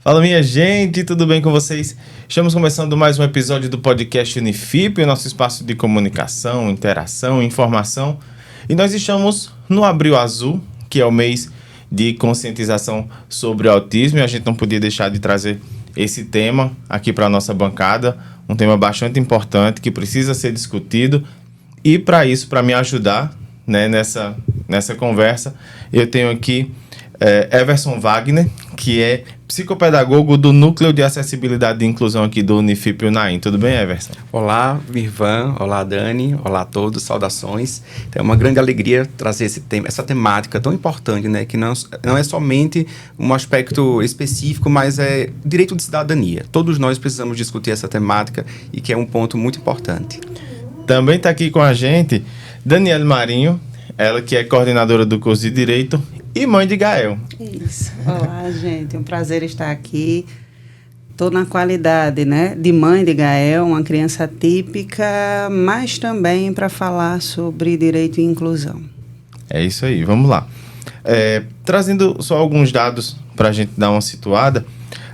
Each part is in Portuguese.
Fala, minha gente, tudo bem com vocês? Estamos começando mais um episódio do podcast Unifip, o nosso espaço de comunicação, interação, informação. E nós estamos no Abril Azul, que é o mês de conscientização sobre o autismo, e a gente não podia deixar de trazer esse tema aqui para a nossa bancada, um tema bastante importante que precisa ser discutido. E para isso, para me ajudar, né, nessa conversa, eu tenho aqui Everson Wagner, que é psicopedagogo do Núcleo de Acessibilidade e Inclusão aqui do Unifip Unaim. Tudo bem, Everson? Olá, Mirvan. Olá, Dani. Olá a todos. Saudações. É uma grande alegria trazer essa temática tão importante, né? Que não é somente um aspecto específico, mas é direito de cidadania. Todos nós precisamos discutir essa temática e que é um ponto muito importante. Também está aqui com a gente Daniele Marinho, ela que é coordenadora do curso de Direito e mãe de Gael. Isso. Olá, gente. É um prazer estar aqui. Estou na qualidade, né, de mãe de Gael, uma criança típica, mas também para falar sobre direito e inclusão. É isso aí, vamos lá. Trazendo só alguns dados para a gente dar uma situada,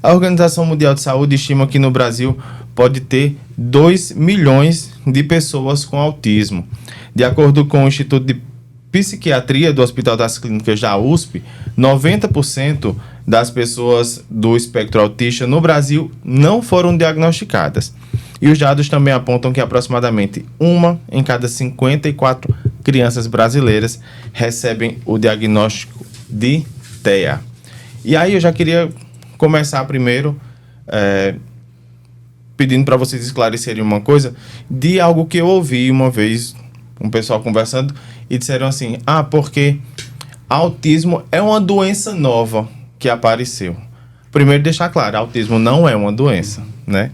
a Organização Mundial de Saúde estima que no Brasil pode ter 2 milhões de pessoas com autismo. De acordo com o Instituto de Psiquiatria do Hospital das Clínicas da USP, 90% das pessoas do espectro autista no Brasil não foram diagnosticadas. E os dados também apontam que aproximadamente 1 em cada 54 crianças brasileiras recebem o diagnóstico de TEA. E aí eu já queria começar primeiro pedindo para vocês esclarecerem uma coisa de algo que eu ouvi uma vez, um pessoal conversando, e disseram assim, porque autismo é uma doença nova que apareceu. Primeiro deixar claro, autismo não é uma doença, né?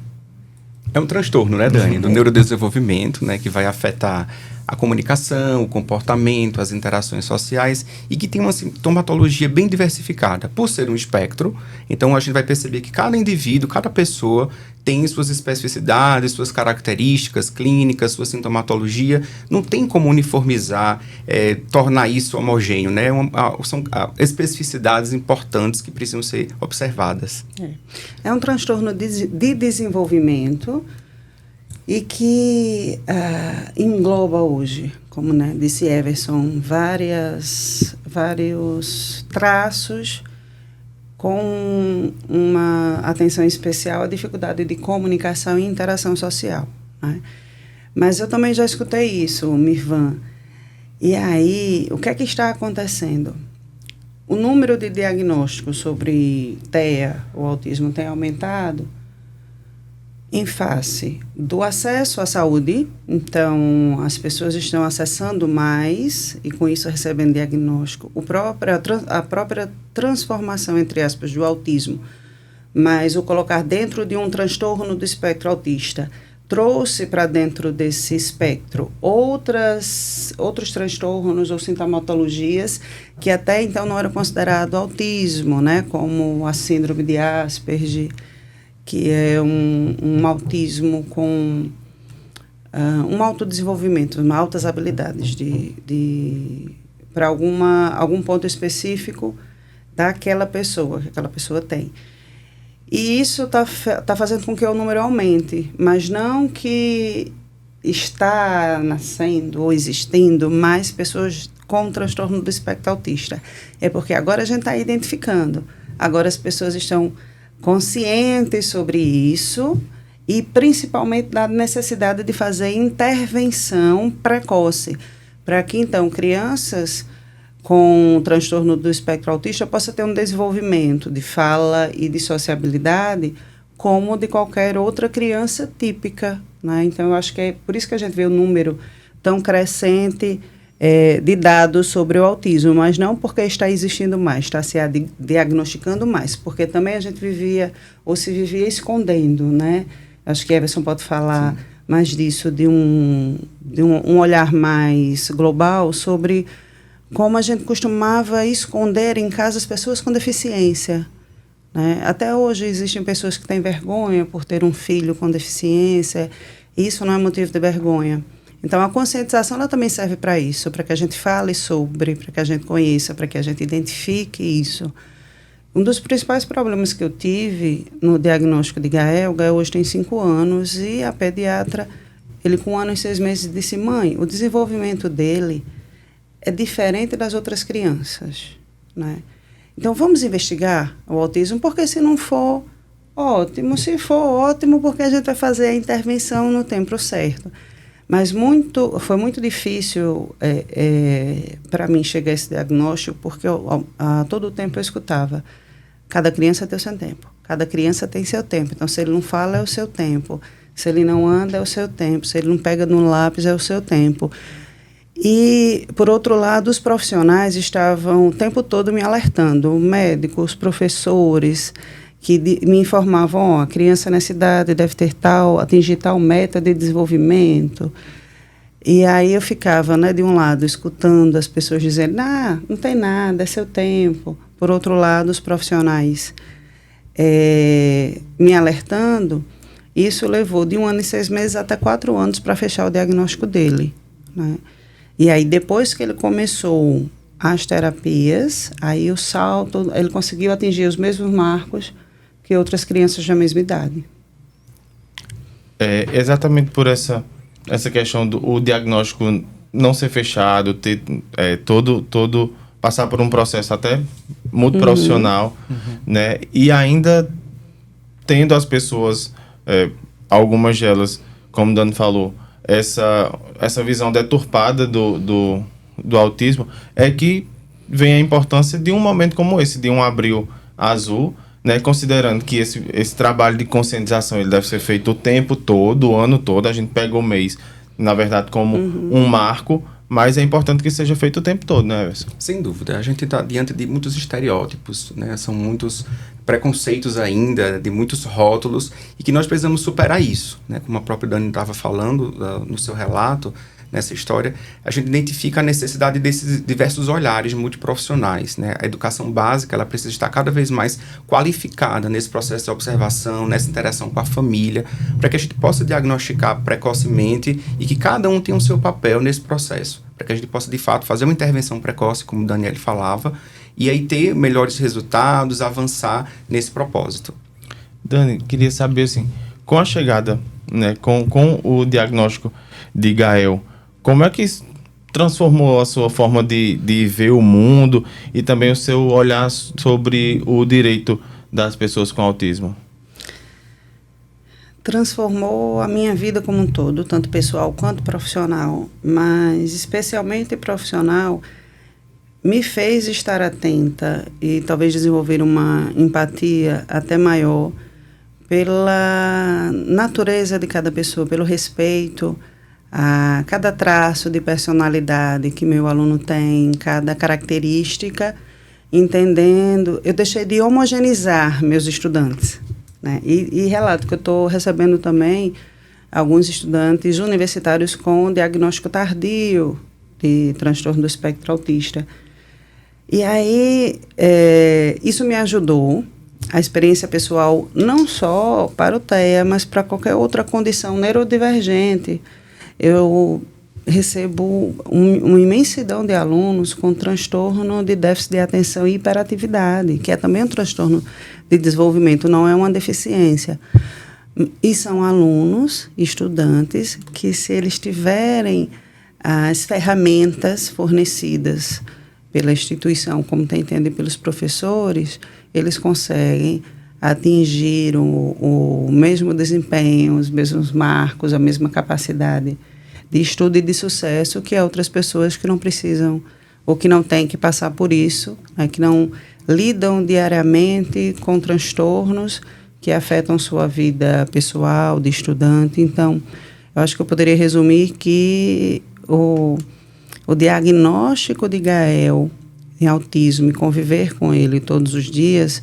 É um transtorno, né, Dani? Do neurodesenvolvimento, né? Que vai afetar a comunicação, o comportamento, as interações sociais e que tem uma sintomatologia bem diversificada. Por ser um espectro, então a gente vai perceber que cada indivíduo, cada pessoa tem suas especificidades, suas características clínicas, sua sintomatologia. Não tem como uniformizar, tornar isso homogêneo, né? São especificidades importantes que precisam ser observadas. É um transtorno de desenvolvimento e que engloba hoje, como, né, disse Everson, vários traços com uma atenção especial à dificuldade de comunicação e interação social, né? Mas eu também já escutei isso, Mirvan. E aí, o que é que está acontecendo? O número de diagnósticos sobre TEA, o autismo, tem aumentado em face do acesso à saúde. Então, as pessoas estão acessando mais e, com isso, recebem diagnóstico. A própria transformação, entre aspas, do autismo, mas o colocar dentro de um transtorno do espectro autista, trouxe para dentro desse espectro outros transtornos ou sintomatologias que até então não eram considerados autismo, né? Como a síndrome de Asperger, que é um autismo com um alto desenvolvimento, altas habilidades para algum ponto específico daquela pessoa, que aquela pessoa tem. E isso tá fazendo com que o número aumente, mas não que está nascendo ou existindo mais pessoas com transtorno do espectro autista. É porque agora a gente está identificando, agora as pessoas estão conscientes sobre isso e principalmente da necessidade de fazer intervenção precoce, para que então crianças com transtorno do espectro autista possam ter um desenvolvimento de fala e de sociabilidade como de qualquer outra criança típica, né? Então eu acho que é por isso que a gente vê o número tão crescente de dados sobre o autismo, mas não porque está existindo mais, está se diagnosticando mais, porque também a gente se vivia escondendo, né? Acho que Everson pode falar mais disso, de um olhar mais global sobre como a gente costumava esconder em casa as pessoas com deficiência, né? Até hoje existem pessoas que têm vergonha por ter um filho com deficiência, e isso não é motivo de vergonha. Então, a conscientização ela também serve para isso, para que a gente fale sobre, para que a gente conheça, para que a gente identifique isso. Um dos principais problemas que eu tive no diagnóstico de Gael, o Gael hoje tem 5 anos, e a pediatra, ele com 1 ano e 6 meses disse: mãe, o desenvolvimento dele é diferente das outras crianças, né? Então vamos investigar o autismo, porque se não for, ótimo. Se for, ótimo, porque a gente vai fazer a intervenção no tempo certo. Mas foi muito difícil para mim chegar a esse diagnóstico, porque a todo tempo eu escutava: cada criança tem o seu tempo, cada criança tem seu tempo. Então, se ele não fala, é o seu tempo. Se ele não anda, é o seu tempo. Se ele não pega no lápis, é o seu tempo. E, por outro lado, os profissionais estavam o tempo todo me alertando, médicos, professores, que me informavam: a criança nessa idade deve ter atingir tal meta de desenvolvimento. E aí eu ficava, né, de um lado, escutando as pessoas dizendo: não tem nada, é seu tempo. Por outro lado, os profissionais me alertando. Isso levou de 1 ano e 6 meses até 4 anos para fechar o diagnóstico dele, né? E aí, depois que ele começou as terapias, aí o salto, ele conseguiu atingir os mesmos marcos que outras crianças da mesma idade. Exatamente por essa questão do diagnóstico não ser fechado, ter passar por um processo até muito profissional, né? E ainda tendo as pessoas, algumas delas, como o Dani falou, essa visão deturpada do autismo, é que vem a importância de um momento como esse, de um Abril Azul, né, considerando que esse trabalho de conscientização ele deve ser feito o tempo todo, o ano todo. A gente pega o mês, na verdade, como um marco, mas é importante que seja feito o tempo todo, né, Everson? Sem dúvida. A gente está diante de muitos estereótipos, né? São muitos preconceitos ainda, de muitos rótulos, e que nós precisamos superar isso, né? Como a própria Dani estava falando no seu relato, nessa história, a gente identifica a necessidade desses diversos olhares multiprofissionais, né? A educação básica, ela precisa estar cada vez mais qualificada nesse processo de observação, nessa interação com a família, para que a gente possa diagnosticar precocemente e que cada um tenha o seu papel nesse processo, para que a gente possa, de fato, fazer uma intervenção precoce, como o Daniel falava, e aí ter melhores resultados, avançar nesse propósito. Dani, queria saber, assim, com a chegada, né, com o diagnóstico de Gael, como é que transformou a sua forma de ver o mundo e também o seu olhar sobre o direito das pessoas com autismo? Transformou a minha vida como um todo, tanto pessoal quanto profissional, mas especialmente profissional, me fez estar atenta e talvez desenvolver uma empatia até maior pela natureza de cada pessoa, pelo respeito a cada traço de personalidade que meu aluno tem, cada característica, entendendo. Eu deixei de homogeneizar meus estudantes, né? E relato que eu estou recebendo também alguns estudantes universitários com diagnóstico tardio de transtorno do espectro autista. E aí, isso me ajudou, a experiência pessoal, não só para o TEA, mas para qualquer outra condição neurodivergente. Eu recebo uma imensidão de alunos com transtorno de déficit de atenção e hiperatividade, que é também um transtorno de desenvolvimento, não é uma deficiência. E são alunos, estudantes, que se eles tiverem as ferramentas fornecidas pela instituição, como está entendendo pelos professores, eles conseguem atingir o mesmo desempenho, os mesmos marcos, a mesma capacidade de estudo e de sucesso que outras pessoas que não precisam ou que não têm que passar por isso, né, que não lidam diariamente com transtornos que afetam sua vida pessoal, de estudante. Então, eu acho que eu poderia resumir que o diagnóstico de Gael em autismo e conviver com ele todos os dias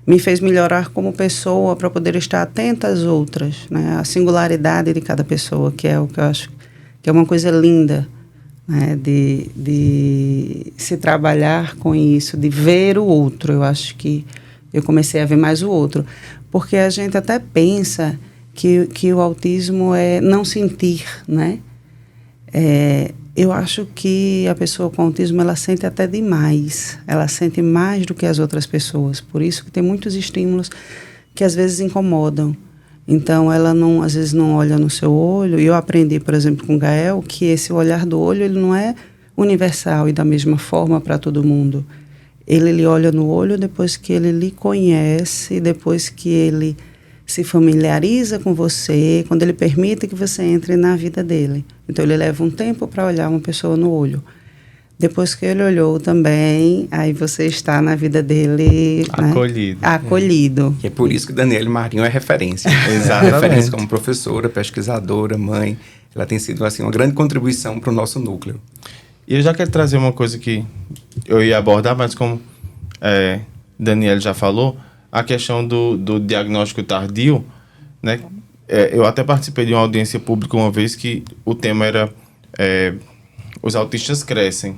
me fez melhorar como pessoa para poder estar atenta às outras, né? A singularidade de cada pessoa, que é o que eu acho que é uma coisa linda, né? De se trabalhar com isso, de ver o outro. Eu acho que eu comecei a ver mais o outro, porque a gente até pensa que o autismo é não sentir, né? Eu acho que a pessoa com autismo, ela sente até demais. Ela sente mais do que as outras pessoas. Por isso que tem muitos estímulos que às vezes incomodam. Então, ela não, às vezes não olha no seu olho. E eu aprendi, por exemplo, com o Gael, que esse olhar do olho, ele não é universal e da mesma forma para todo mundo. Ele lhe olha no olho depois que ele lhe conhece, depois que ele se familiariza com você, quando ele permite que você entre na vida dele. Então, ele leva um tempo para olhar uma pessoa no olho. Depois que ele olhou também, aí você está na vida dele... Acolhido. Né? Acolhido. E é por isso que Daniele Marinho é referência. Exatamente. Referência como professora, pesquisadora, mãe. Ela tem sido assim, uma grande contribuição para o nosso núcleo. E eu já quero trazer uma coisa que eu ia abordar, mas como Daniele já falou, a questão do diagnóstico tardio, né? Eu até participei de uma audiência pública uma vez que o tema era os autistas crescem,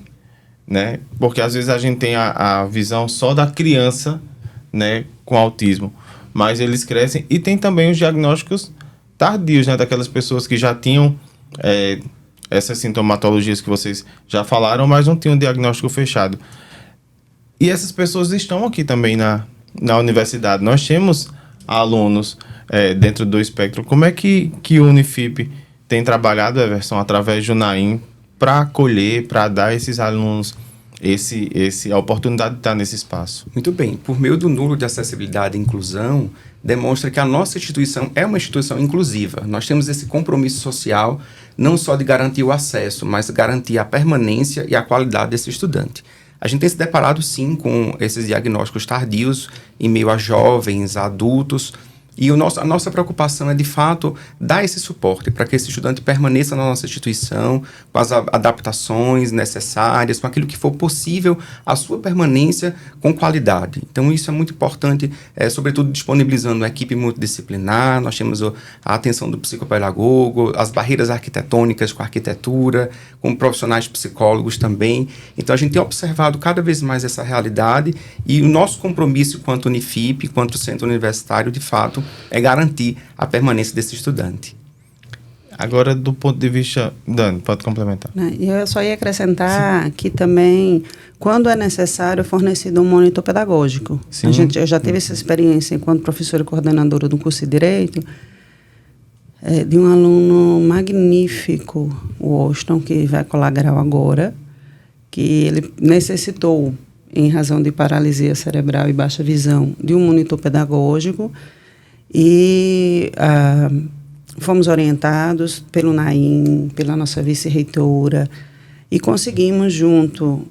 né? Porque às vezes a gente tem a visão só da criança, né, com autismo, mas eles crescem e tem também os diagnósticos tardios, né, daquelas pessoas que já tinham essas sintomatologias que vocês já falaram, mas não tinham um diagnóstico fechado. E essas pessoas estão aqui também na universidade. Nós temos alunos dentro do espectro. Como é que o Unifip tem trabalhado, Everson, através do Naim, para acolher, para dar a esses alunos a oportunidade de estar nesse espaço? Muito bem. Por meio do Núcleo de Acessibilidade e Inclusão, demonstra que a nossa instituição é uma instituição inclusiva. Nós temos esse compromisso social, não só de garantir o acesso, mas garantir a permanência e a qualidade desse estudante. A gente tem se deparado, sim, com esses diagnósticos tardios em meio a jovens, a adultos, e a nossa preocupação é, de fato, dar esse suporte para que esse estudante permaneça na nossa instituição, com as adaptações necessárias, com aquilo que for possível, a sua permanência com qualidade. Então, isso é muito importante, sobretudo disponibilizando uma equipe multidisciplinar. Nós temos a atenção do psicopedagogo, as barreiras arquitetônicas com a arquitetura, com profissionais psicólogos também. Então, a gente tem observado cada vez mais essa realidade e o nosso compromisso quanto Unifip, quanto Centro Universitário, de fato, é garantir a permanência desse estudante. Agora, do ponto de vista... Dani, pode complementar. Eu só ia acrescentar que também, quando é necessário, é fornecido um monitor pedagógico. Eu já tive essa experiência enquanto professora e coordenadora do curso de Direito, de um aluno magnífico, o Austin, que vai colar grau agora, que ele necessitou, em razão de paralisia cerebral e baixa visão, de um monitor pedagógico. E fomos orientados pelo Naim, pela nossa vice-reitora, e conseguimos, junto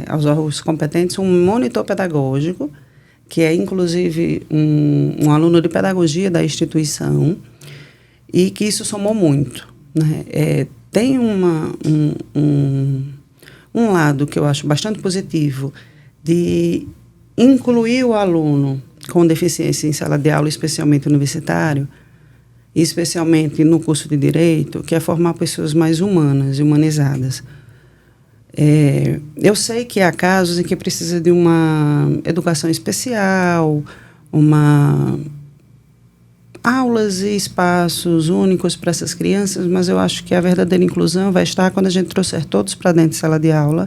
aos órgãos competentes, um monitor pedagógico, que é, inclusive, um aluno de pedagogia da instituição, e que isso somou muito, né? Tem um lado que eu acho bastante positivo de incluir o aluno com deficiência em sala de aula, especialmente universitário, e especialmente no curso de Direito, que é formar pessoas mais humanas e humanizadas. Eu sei que há casos em que precisa de uma educação especial, aulas e espaços únicos para essas crianças, mas eu acho que a verdadeira inclusão vai estar quando a gente trouxer todos para dentro de sala de aula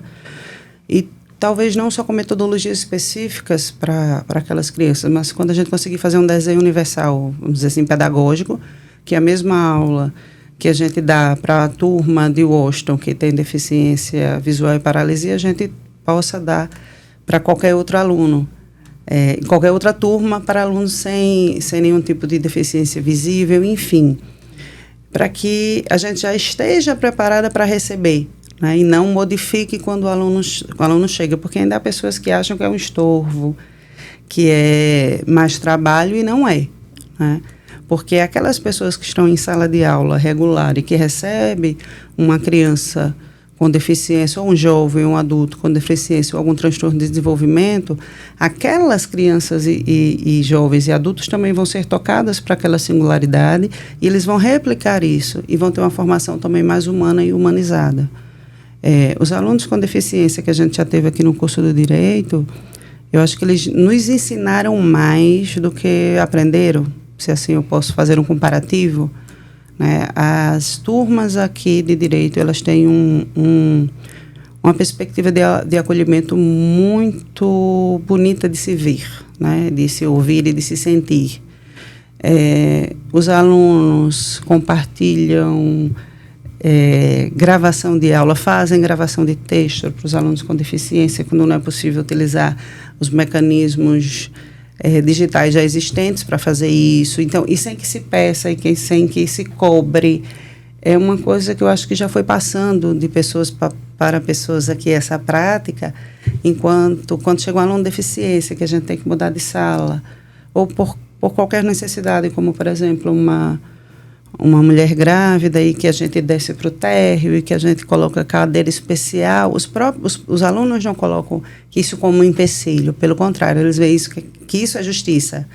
e talvez não só com metodologias específicas para aquelas crianças, mas quando a gente conseguir fazer um desenho universal, vamos dizer assim, pedagógico, que a mesma aula que a gente dá para a turma de Washington, que tem deficiência visual e paralisia, a gente possa dar para qualquer outro aluno, qualquer outra turma, para alunos sem nenhum tipo de deficiência visível, enfim, para que a gente já esteja preparada para receber, né, e não modifique quando o aluno chega, porque ainda há pessoas que acham que é um estorvo, que é mais trabalho, e não é, né? Porque aquelas pessoas que estão em sala de aula regular e que recebem uma criança com deficiência, ou um jovem, ou um adulto com deficiência, ou algum transtorno de desenvolvimento, aquelas crianças e jovens e adultos também vão ser tocadas para aquela singularidade, e eles vão replicar isso, e vão ter uma formação também mais humana e humanizada. Os alunos com deficiência que a gente já teve aqui no curso do Direito, eu acho que eles nos ensinaram mais do que aprenderam, se assim eu posso fazer um comparativo, né? As turmas aqui de Direito, elas têm uma perspectiva de acolhimento muito bonita de se ver, né? De se ouvir e de se sentir. Os alunos compartilham gravação de aula, fazem gravação de texto para os alunos com deficiência, quando não é possível utilizar os mecanismos digitais já existentes para fazer isso. Então, e sem que se peça e sem que se cobre. É uma coisa que eu acho que já foi passando de pessoas para pessoas aqui, essa prática, quando chega um aluno de deficiência, que a gente tem que mudar de sala, ou por qualquer necessidade, como, por exemplo, uma mulher grávida e que a gente desce para o térreo e que a gente coloca cadeira especial, os alunos não colocam isso como um empecilho, pelo contrário, eles veem isso, que isso é justiça.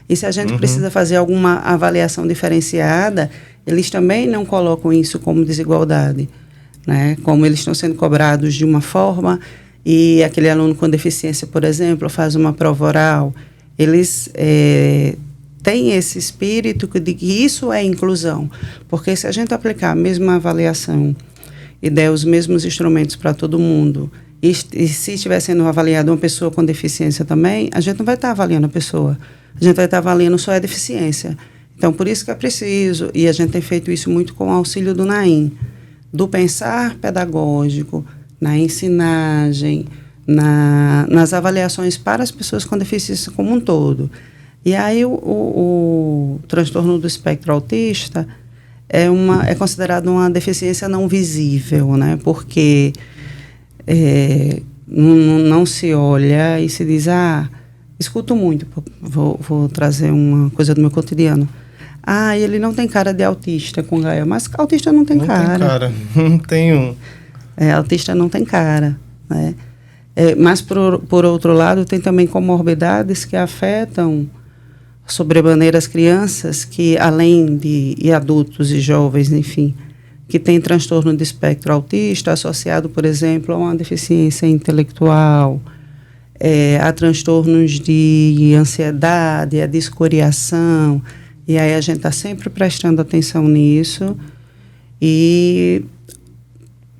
E se a gente precisa fazer alguma avaliação diferenciada, eles também não colocam isso como desigualdade, né? Como eles estão sendo cobrados de uma forma e aquele aluno com deficiência, por exemplo, faz uma prova oral, eles têm esse espírito de que isso é inclusão, porque se a gente aplicar a mesma avaliação e der os mesmos instrumentos para todo mundo, e se estiver sendo avaliada uma pessoa com deficiência também, a gente não vai estar avaliando a pessoa, a gente vai estar avaliando só a deficiência. Então, por isso que é preciso, e a gente tem feito isso muito com o auxílio do Naim, do pensar pedagógico, na ensinagem, nas avaliações para as pessoas com deficiência como um todo. E aí o transtorno do espectro autista é considerado uma deficiência não visível, né? Porque não se olha e se diz, escuto muito, vou trazer uma coisa do meu cotidiano. Ele não tem cara de autista com Gael, mas autista não tem cara. Não tem cara, não tem um. Autista não tem cara, né? Mas, por outro lado, tem também comorbidades que afetam sobremaneira as crianças, que além e adultos e jovens, enfim, que têm transtorno de espectro autista associado, por exemplo, a uma deficiência intelectual, a transtornos de ansiedade, a discoriação. E aí a gente está sempre prestando atenção nisso e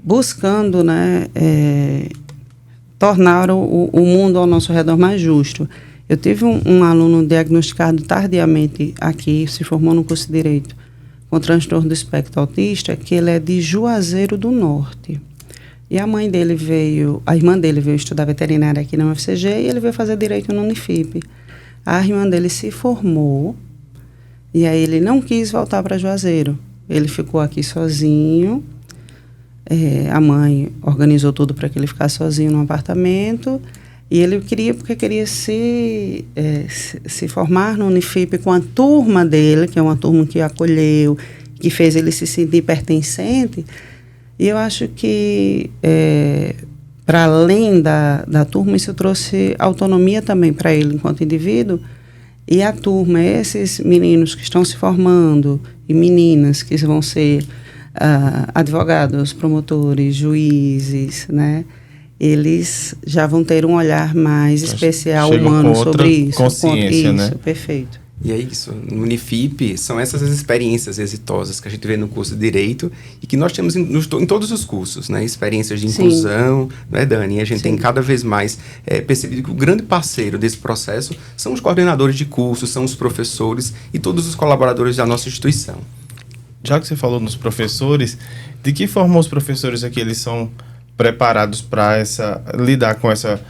buscando, né, tornar o mundo ao nosso redor mais justo. Eu tive um aluno diagnosticado tardiamente aqui, se formou no curso de Direito, com transtorno do espectro autista, que ele é de Juazeiro do Norte. E a irmã dele veio estudar veterinária aqui na UFCG e ele veio fazer Direito no Unifip. A irmã dele se formou e aí ele não quis voltar para Juazeiro. Ele ficou aqui sozinho. A mãe organizou tudo para que ele ficasse sozinho no apartamento. E ele queria se formar no Unifip com a turma dele, que é uma turma que acolheu, que fez ele se sentir pertencente. E eu acho que, para além da turma, isso trouxe autonomia também para ele enquanto indivíduo. E a turma, esses meninos que estão se formando e meninas que vão ser advogados, promotores, juízes, né? Eles já vão ter um olhar mais especial, humano sobre isso. Consciência, né? Perfeito. E é isso. No Unifip, são essas as experiências exitosas que a gente vê no curso de Direito e que nós temos em todos os cursos, né? Experiências de inclusão, né, Dani? E a gente tem cada vez mais percebido que o grande parceiro desse processo são os coordenadores de cursos, são os professores e todos os colaboradores da nossa instituição. Já que você falou nos professores, de que forma os professores aqui eles são preparados para lidar com essa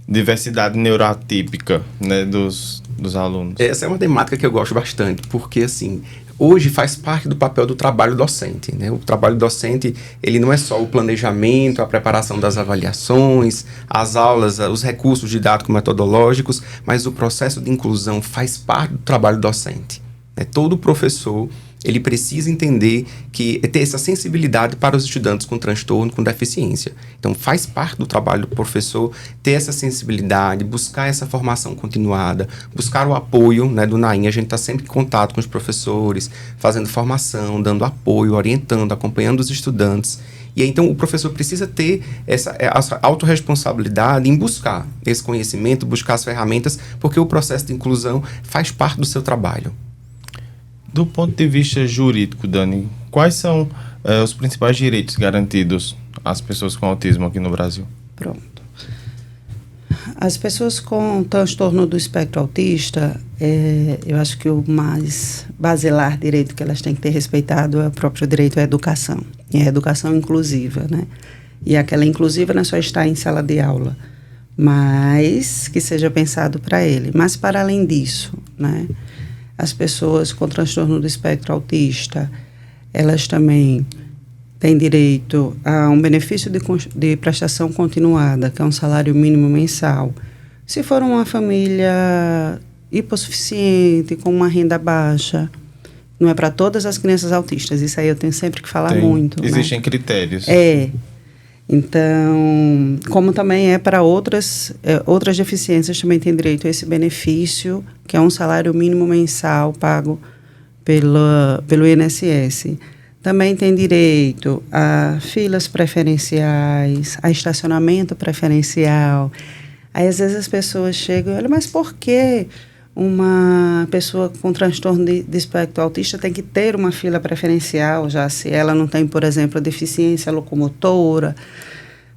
diversidade neuroatípica, né, dos alunos? Essa é uma temática que eu gosto bastante, porque assim, hoje faz parte do papel do trabalho docente, né? O trabalho docente, ele não é só o planejamento, a preparação das avaliações, as aulas, os recursos didático-metodológicos, mas o processo de inclusão faz parte do trabalho docente, né? Todo professor, ele precisa entender ter essa sensibilidade para os estudantes com transtorno, com deficiência. Então, faz parte do trabalho do professor ter essa sensibilidade, buscar essa formação continuada, buscar o apoio, né, do Naim. A gente está sempre em contato com os professores, fazendo formação, dando apoio, orientando, acompanhando os estudantes. E aí, então, o professor precisa ter essa autorresponsabilidade em buscar esse conhecimento, buscar as ferramentas, porque o processo de inclusão faz parte do seu trabalho. Do ponto de vista jurídico, Dani, quais são os principais direitos garantidos às pessoas com autismo aqui no Brasil? Pronto. As pessoas com transtorno do espectro autista, eu acho que o mais basilar direito que elas têm que ter respeitado é o próprio direito à educação. E a educação inclusiva, né? E aquela inclusiva não é só estar em sala de aula, mas que seja pensado para ele. Mas, para além disso, né? As pessoas com transtorno do espectro autista, elas também têm direito a um benefício de prestação continuada, que é um salário mínimo mensal. Se for uma família hipossuficiente, com uma renda baixa, não é para todas as crianças autistas, isso aí eu tenho sempre que falar muito. Existem, né, critérios. Então, como também é para outras deficiências, também tem direito a esse benefício, que é um salário mínimo mensal pago pelo INSS. Também tem direito a filas preferenciais, a estacionamento preferencial. Aí, às vezes, as pessoas chegam e olham, mas por que uma pessoa com transtorno de espectro autista tem que ter uma fila preferencial, já se ela não tem, por exemplo, deficiência locomotora?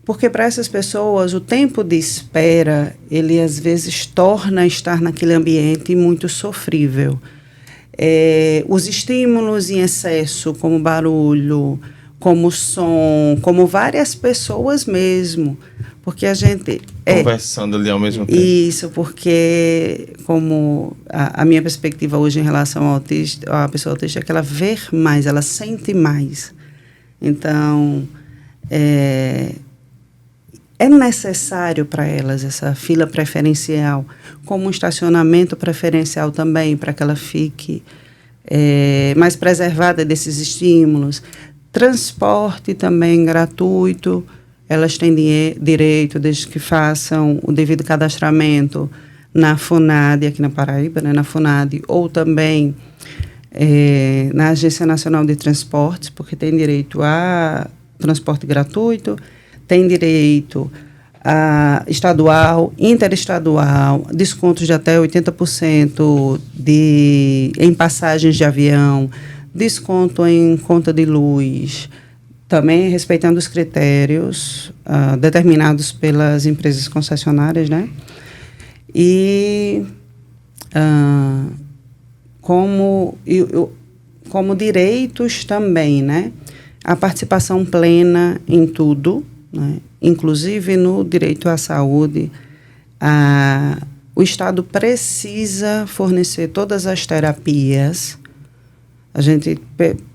Porque para essas pessoas o tempo de espera, ele às vezes torna estar naquele ambiente muito sofrível. Os estímulos em excesso, como barulho, como som, como várias pessoas mesmo, porque a gente... Conversando ali ao mesmo tempo. Isso, porque como a minha perspectiva hoje em relação ao autista, à pessoa autista é que ela vê mais, ela sente mais. Então, é necessário para elas essa fila preferencial, como um estacionamento preferencial também, para que ela fique mais preservada desses estímulos. Transporte também gratuito, elas têm direito, desde que façam o devido cadastramento na FUNAD, aqui na Paraíba, né, na FUNAD, ou também na Agência Nacional de Transportes, porque tem direito a transporte gratuito, tem direito a estadual, interestadual, descontos de até 80% em passagens de avião, desconto em conta de luz, também respeitando os critérios determinados pelas empresas concessionárias, né? E como direitos também, né? A participação plena em tudo, né? Inclusive no direito à saúde. O Estado precisa fornecer todas as terapias. A gente,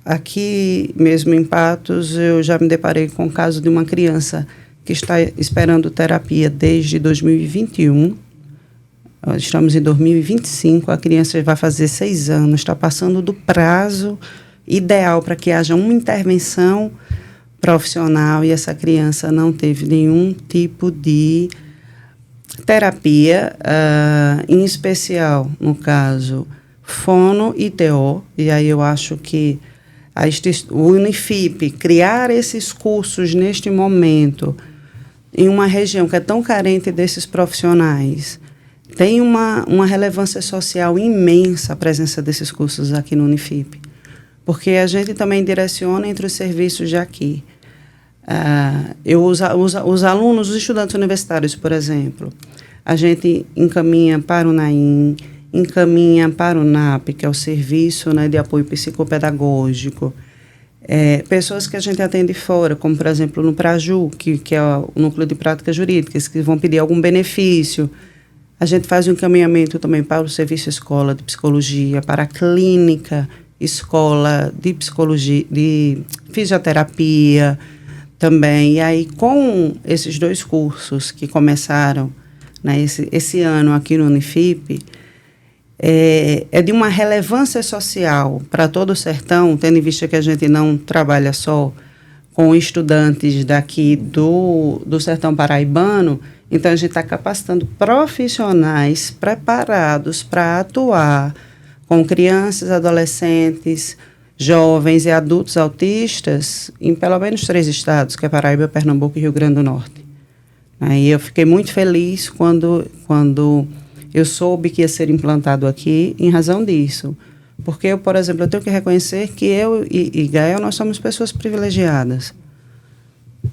aqui mesmo em Patos, eu já me deparei com o caso de uma criança que está esperando terapia desde 2021. Estamos em 2025, a criança vai fazer 6 anos, está passando do prazo ideal para que haja uma intervenção profissional e essa criança não teve nenhum tipo de terapia, em especial, no caso, fono e TO, e aí eu acho que o Unifip criar esses cursos neste momento, em uma região que é tão carente desses profissionais, tem uma relevância social imensa a presença desses cursos aqui no Unifip, porque a gente também direciona entre os serviços de aqui. Os alunos, os estudantes universitários, por exemplo, a gente encaminha para o NAIM, encaminha para o NAP, que é o Serviço, né, de Apoio Psicopedagógico. Pessoas que a gente atende fora, como, por exemplo, no PRAJU, que é o Núcleo de Práticas Jurídicas, que vão pedir algum benefício. A gente faz um encaminhamento também para o Serviço Escola de Psicologia, para a Clínica Escola de Psicologia, de Fisioterapia também. E aí, com esses 2 cursos que começaram, né, esse ano aqui no Unifip, é de uma relevância social para todo o sertão, tendo em vista que a gente não trabalha só com estudantes daqui do sertão paraibano, então a gente está capacitando profissionais preparados para atuar com crianças, adolescentes, jovens e adultos autistas em pelo menos 3 estados, que é Paraíba, Pernambuco e Rio Grande do Norte. Aí eu fiquei muito feliz quando eu soube que ia ser implantado aqui, em razão disso, Porque eu, por exemplo, eu tenho que reconhecer que eu e Gael, nós somos pessoas privilegiadas.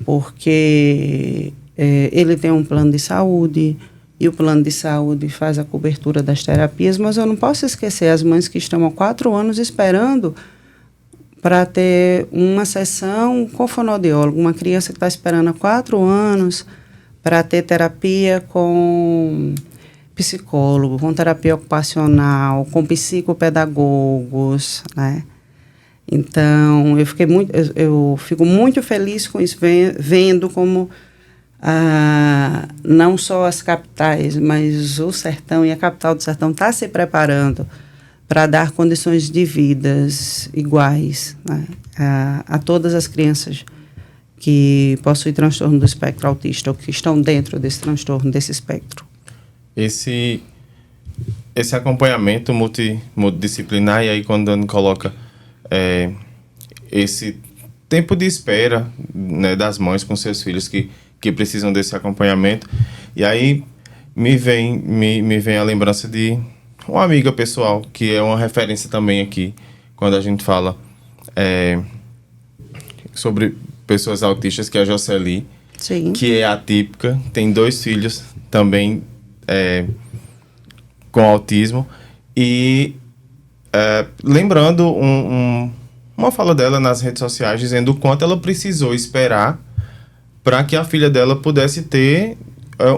Porque ele tem um plano de saúde, e o plano de saúde faz a cobertura das terapias, mas eu não posso esquecer as mães que estão há 4 anos esperando para ter uma sessão com fonoaudiólogo, uma criança que está esperando há 4 anos para ter terapia com psicólogo, com terapia ocupacional, com psicopedagogos, né? Então, eu fico muito feliz com isso, vendo como não só as capitais, mas o sertão e a capital do sertão está se preparando para dar condições de vidas iguais, né, a todas as crianças que possuem transtorno do espectro autista ou que estão dentro desse transtorno, desse espectro. Esse acompanhamento multidisciplinar, e aí quando Dani coloca esse tempo de espera, né, das mães com seus filhos que precisam desse acompanhamento, e aí me vem a lembrança de uma amiga pessoal, que é uma referência também aqui, quando a gente fala sobre pessoas autistas, que é a Jocely, Sim. que é atípica, tem 2 filhos também com autismo, e lembrando uma fala dela nas redes sociais, dizendo o quanto ela precisou esperar para que a filha dela pudesse ter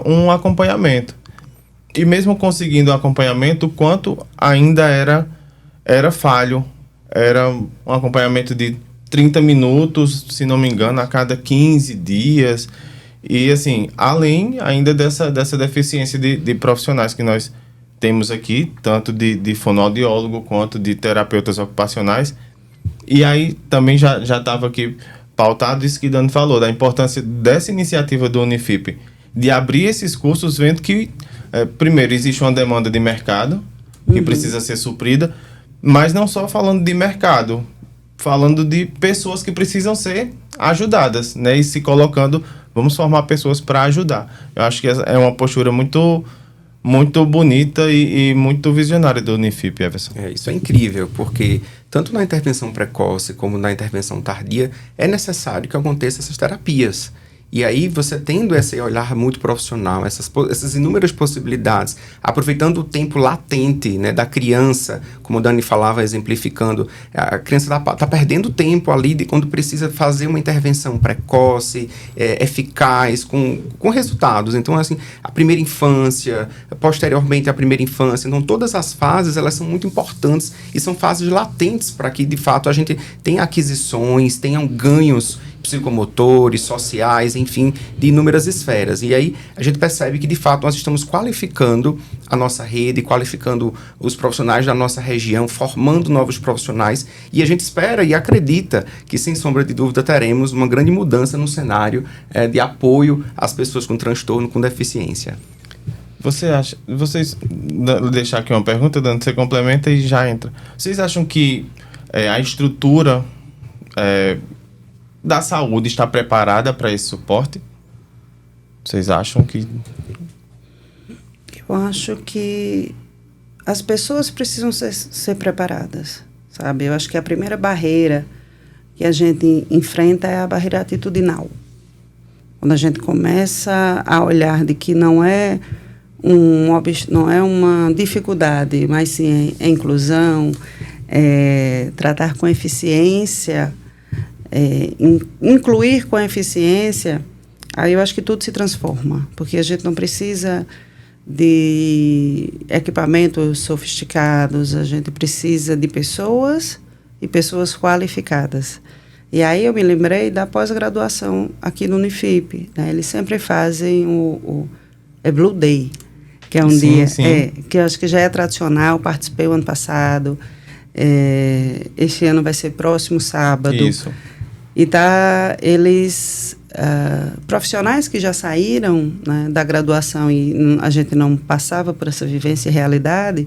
um acompanhamento. E mesmo conseguindo o acompanhamento, o quanto ainda era falho. Era um acompanhamento de 30 minutos, se não me engano, a cada 15 dias. E, assim, além ainda dessa deficiência de profissionais que nós temos aqui, tanto de fonoaudiólogo quanto de terapeutas ocupacionais. E aí também já estava aqui pautado isso que Dani falou, da importância dessa iniciativa do Unifip, de abrir esses cursos, vendo que, primeiro, existe uma demanda de mercado que precisa ser suprida, mas não só falando de mercado, falando de pessoas que precisam ser ajudadas, né? E se colocando, vamos formar pessoas para ajudar. Eu acho que é uma postura muito bonita e muito visionária do Unifip, Everson. Isso é incrível, porque tanto na intervenção precoce como na intervenção tardia é necessário que aconteçam essas terapias. E aí, você tendo esse olhar muito profissional, essas inúmeras possibilidades, aproveitando o tempo latente, né, da criança, como o Dani falava, exemplificando, a criança tá perdendo tempo ali de quando precisa fazer uma intervenção precoce, eficaz, com resultados. Então, assim, a primeira infância, posteriormente a primeira infância, então todas as fases, elas são muito importantes e são fases latentes para que, de fato, a gente tenha aquisições, tenham ganhos psicomotores, sociais, enfim, de inúmeras esferas. E aí a gente percebe que, de fato, nós estamos qualificando a nossa rede, qualificando os profissionais da nossa região, formando novos profissionais, e a gente espera e acredita que, sem sombra de dúvida, teremos uma grande mudança no cenário de apoio às pessoas com transtorno, com deficiência. Vocês, deixar aqui uma pergunta, Dani, você complementa e já entra. Vocês acham que a estrutura da saúde está preparada para esse suporte? Vocês acham que... Eu acho que as pessoas precisam ser preparadas, sabe? Eu acho que a primeira barreira que a gente enfrenta é a barreira atitudinal. Quando a gente começa a olhar de que não é uma dificuldade, mas sim é inclusão, tratar com eficiência, incluir com eficiência, aí eu acho que tudo se transforma, porque a gente não precisa de equipamentos sofisticados, a gente precisa de pessoas e pessoas qualificadas. E aí eu me lembrei da pós-graduação aqui no Unifip, né? Eles sempre fazem o Blue Day, que é um dia que eu acho que já é tradicional, participei o ano passado, este ano vai ser próximo sábado. Isso. E eles, profissionais que já saíram, né, da graduação e a gente não passava por essa vivência e realidade,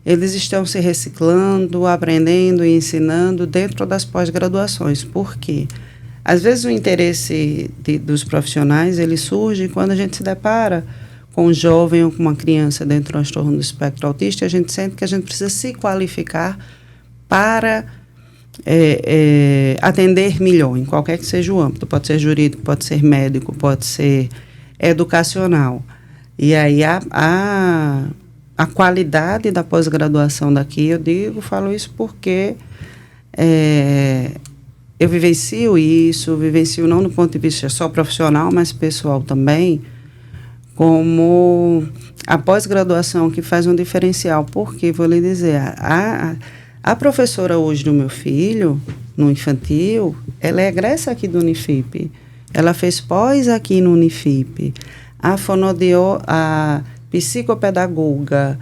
eles estão se reciclando, aprendendo e ensinando dentro das pós-graduações. Por quê? Às vezes o interesse dos profissionais, ele surge quando a gente se depara com um jovem ou com uma criança dentro do transtorno do espectro autista, e a gente sente que a gente precisa se qualificar para atender melhor, em qualquer que seja o âmbito. Pode ser jurídico, pode ser médico, pode ser educacional. E aí a qualidade da pós-graduação daqui, falo isso porque eu vivencio isso, não do ponto de vista só profissional, mas pessoal também, como a pós-graduação que faz um diferencial. Porque, vou lhe dizer, a professora hoje do meu filho, no infantil, ela é egressa aqui do Unifip. Ela fez pós aqui no Unifip. A psicopedagoga,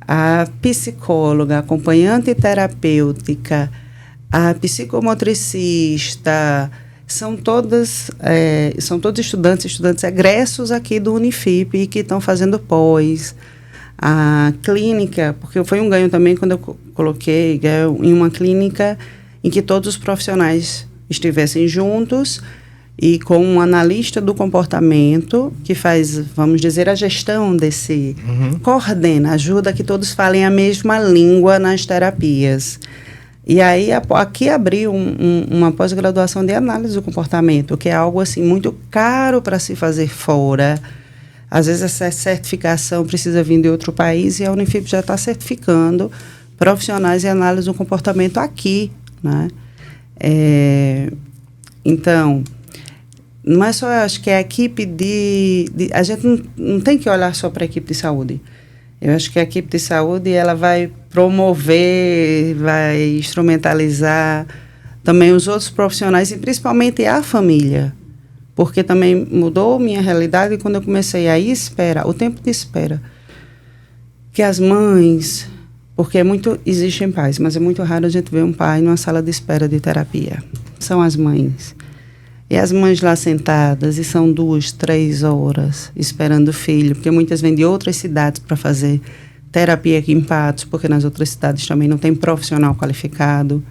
a psicóloga, acompanhante terapêutica, a psicomotricista, são todos estudantes egressos aqui do Unifip e que estão fazendo pós. A clínica, porque foi um ganho também quando eu coloquei em uma clínica em que todos os profissionais estivessem juntos e com um analista do comportamento que faz, vamos dizer, a gestão desse... coordena, ajuda que todos falem a mesma língua nas terapias. E aí, aqui abriu uma pós-graduação de análise do comportamento, que é algo assim muito caro para se fazer fora. Às vezes, essa certificação precisa vir de outro país e a Unifip já está certificando profissionais em análise do comportamento aqui, né? Então, não é só, acho que a equipe a gente não tem que olhar só para a equipe de saúde. Eu acho que a equipe de saúde, ela vai promover, vai instrumentalizar também os outros profissionais e principalmente a família. Porque também mudou minha realidade quando eu comecei a esperar, o tempo de espera. Que as mães, porque existem pais, mas é muito raro a gente ver um pai numa sala de espera de terapia. São as mães. E as mães lá sentadas, e são 2, 3 horas esperando o filho, porque muitas vêm de outras cidades para fazer terapia aqui em Patos, porque nas outras cidades também não tem profissional qualificado,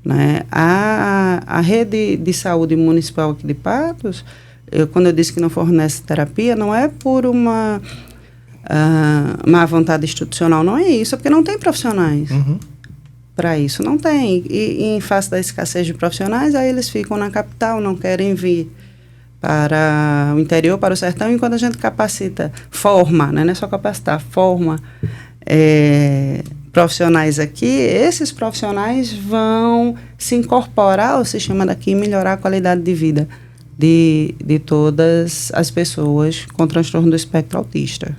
né? A rede de saúde municipal aqui de Patos, quando eu disse que não fornece terapia, não é por uma má vontade institucional, não é isso, é porque não tem profissionais. Para isso, não tem. E em face da escassez de profissionais, aí eles ficam na capital, não querem vir para o interior, para o sertão, enquanto a gente capacita, forma, né? Não é só capacitar, forma profissionais aqui, esses profissionais vão se incorporar ao sistema daqui e melhorar a qualidade de vida de todas as pessoas com transtorno do espectro autista.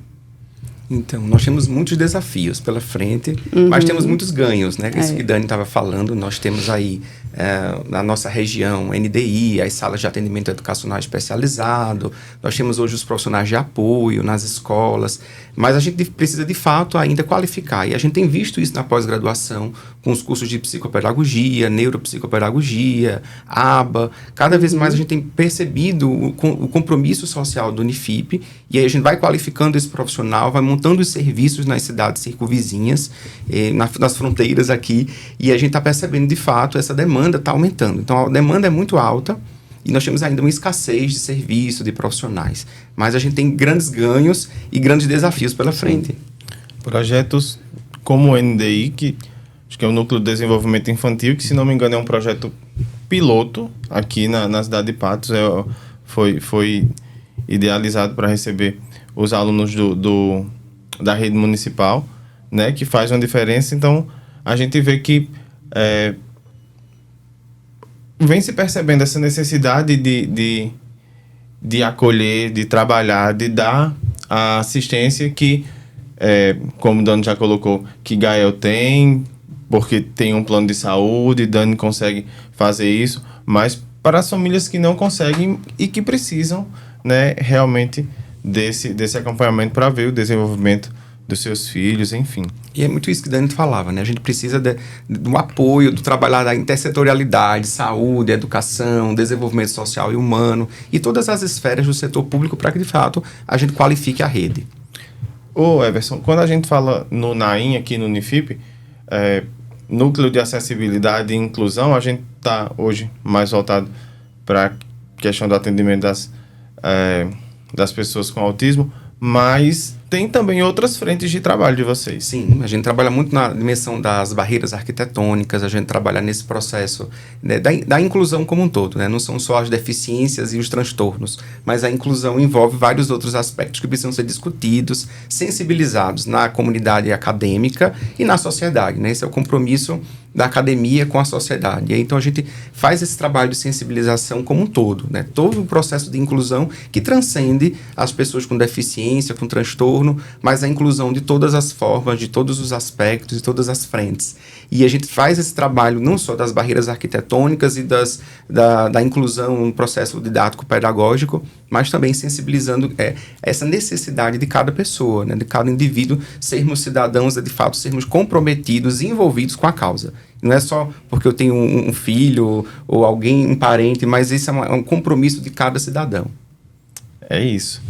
Então, nós temos muitos desafios pela frente, mas temos muitos ganhos, né? Isso que Dani estava falando, nós temos aí na nossa região NDI, as salas de atendimento educacional especializado, nós temos hoje os profissionais de apoio nas escolas, mas a gente precisa de fato ainda qualificar, e a gente tem visto isso na pós-graduação, com os cursos de psicopedagogia, neuropsicopedagogia, ABA, cada vez mais a gente tem percebido o compromisso social do Unifip, e aí a gente vai qualificando esse profissional, vai montando os serviços nas cidades circunvizinhas, nas fronteiras aqui, e a gente está percebendo de fato essa demanda está aumentando. Então a demanda é muito alta e nós temos ainda uma escassez de serviço, de profissionais. Mas a gente tem grandes ganhos e grandes desafios pela frente. Projetos como o NDI, que acho que é o Núcleo de Desenvolvimento Infantil, que se não me engano é um projeto piloto aqui na cidade de Patos, foi idealizado para receber os alunos da rede municipal, né, que faz uma diferença. Então a gente vê que vem se percebendo essa necessidade de acolher, de trabalhar, de dar a assistência que, como o Dani já colocou, que Gael tem, porque tem um plano de saúde, Dani consegue fazer isso, mas para as famílias que não conseguem e que precisam, né, realmente desse acompanhamento para ver o desenvolvimento dos seus filhos, enfim. E é muito isso que Dani falava, né? A gente precisa do apoio, do trabalhar da intersetorialidade, saúde, educação, desenvolvimento social e humano, e todas as esferas do setor público para que, de fato, a gente qualifique a rede. Ô, Everson, quando a gente fala no NAIN aqui no Unifip, Núcleo de Acessibilidade e Inclusão, a gente está hoje mais voltado para a questão do atendimento das pessoas com autismo, mas tem também outras frentes de trabalho de vocês. Sim, a gente trabalha muito na dimensão das barreiras arquitetônicas, a gente trabalha nesse processo, né, da inclusão como um todo, né? Não são só as deficiências e os transtornos, mas a inclusão envolve vários outros aspectos que precisam ser discutidos, sensibilizados na comunidade acadêmica e na sociedade, né? Esse é o compromisso da academia com a sociedade. E aí, então a gente faz esse trabalho de sensibilização como um todo, né? Todo um processo de inclusão que transcende as pessoas com deficiência, com transtorno, mas a inclusão de todas as formas, de todos os aspectos, de todas as frentes. E a gente faz esse trabalho não só das barreiras arquitetônicas e da inclusão no processo didático-pedagógico, mas também sensibilizando essa necessidade de cada pessoa, né? De cada indivíduo, sermos cidadãos, de fato, sermos comprometidos e envolvidos com a causa. Não é só porque eu tenho um filho ou alguém, um parente, mas esse é um compromisso de cada cidadão. É isso.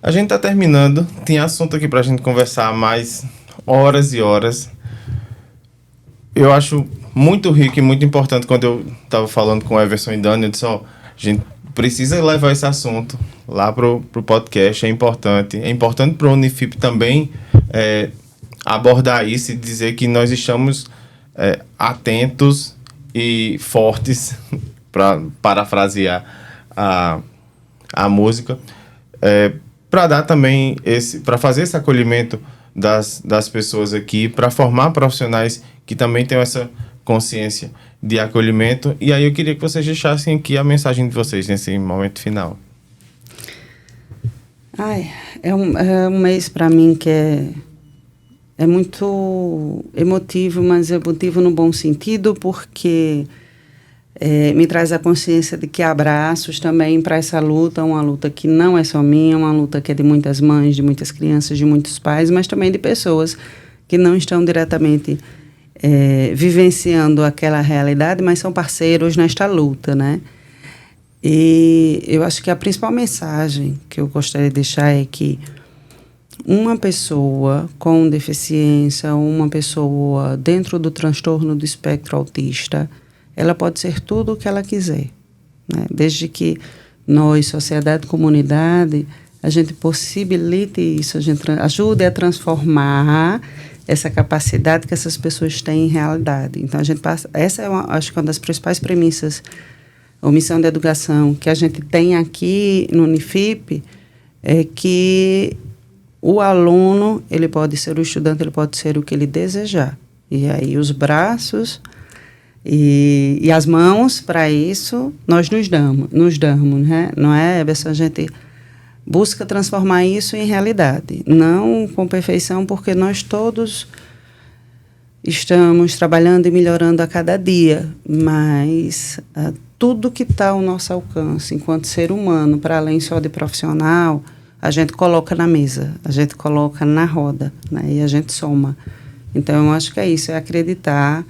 A gente está terminando. Tem assunto aqui para a gente conversar mais horas e horas. Eu acho muito rico e muito importante. Quando eu estava falando com o Everson e Dani, eu disse, a gente precisa levar esse assunto lá pro podcast. É importante para o Unifip também abordar isso e dizer que nós estamos atentos e fortes, para parafrasear a música, para dar também para fazer esse acolhimento das pessoas aqui, para formar profissionais que também tenham essa consciência de acolhimento. E aí eu queria que vocês deixassem aqui a mensagem de vocês nesse momento final. É um mês para mim que é muito emotivo, mas emotivo no bom sentido, porque me traz a consciência de que há abraços também para essa luta, uma luta que não é só minha, uma luta que é de muitas mães, de muitas crianças, de muitos pais, mas também de pessoas que não estão diretamente vivenciando aquela realidade, mas são parceiros nesta luta, né? E eu acho que a principal mensagem que eu gostaria de deixar é que uma pessoa com deficiência, uma pessoa dentro do transtorno do espectro autista, ela pode ser tudo o que ela quiser, né? Desde que nós, sociedade, comunidade, a gente possibilite isso, a gente ajude a transformar essa capacidade que essas pessoas têm em realidade. Então, a gente passa... Essa é, acho que uma das principais premissas, ou missão de educação, que a gente tem aqui no Unifip, é que o aluno, ele pode ser o estudante, ele pode ser o que ele desejar. E aí, os braços e as mãos, para isso, nós nos damos, né? Não é, Everson? A gente busca transformar isso em realidade. Não com perfeição, porque nós todos estamos trabalhando e melhorando a cada dia, mas tudo que está ao nosso alcance, enquanto ser humano, para além só de profissional, a gente coloca na mesa, a gente coloca na roda, né? E a gente soma. Então, eu acho que é isso, é acreditar.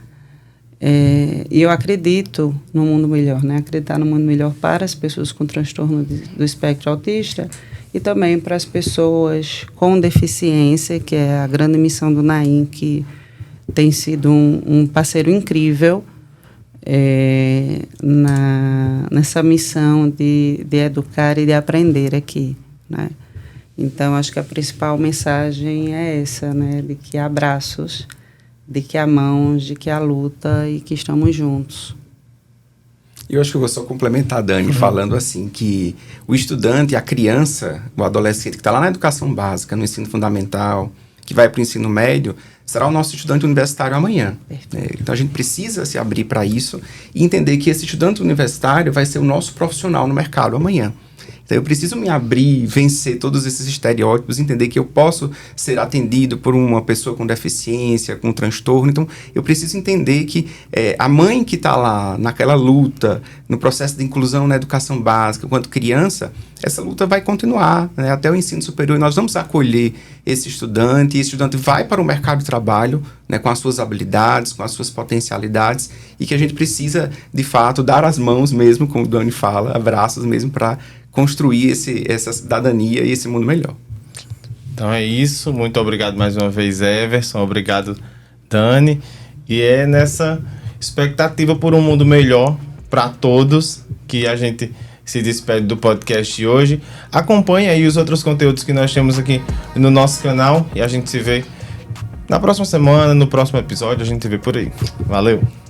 E eu acredito no mundo melhor, né? Acreditar no mundo melhor para as pessoas com transtorno do espectro autista e também para as pessoas com deficiência, que é a grande missão do Naim, que tem sido um parceiro incrível nessa missão de educar e de aprender aqui, né? Então, acho que a principal mensagem é essa, né? De que há abraços, de que há mãos, de que há luta e que estamos juntos. Eu acho que eu vou só complementar, Dani, falando assim, que o estudante, a criança, o adolescente que está lá na educação básica, no ensino fundamental, que vai para o ensino médio, será o nosso estudante universitário amanhã. Então a gente precisa se abrir para isso e entender que esse estudante universitário vai ser o nosso profissional no mercado amanhã. Então eu preciso me abrir, vencer todos esses estereótipos, entender que eu posso ser atendido por uma pessoa com deficiência, com transtorno. Então eu preciso entender que a mãe que está lá naquela luta, no processo de inclusão na educação básica, enquanto criança, essa luta vai continuar, né, até o ensino superior. E nós vamos acolher esse estudante, e esse estudante vai para o mercado de trabalho, né, com as suas habilidades, com as suas potencialidades, e que a gente precisa, de fato, dar as mãos mesmo, como o Dani fala, abraços mesmo, para construir essa cidadania e esse mundo melhor. Então é isso. Muito obrigado mais uma vez, Everson. Obrigado, Dani. E é nessa expectativa por um mundo melhor para todos que a gente se despede do podcast de hoje. Acompanhe aí os outros conteúdos que nós temos aqui no nosso canal e a gente se vê na próxima semana, no próximo episódio, a gente se vê por aí. Valeu!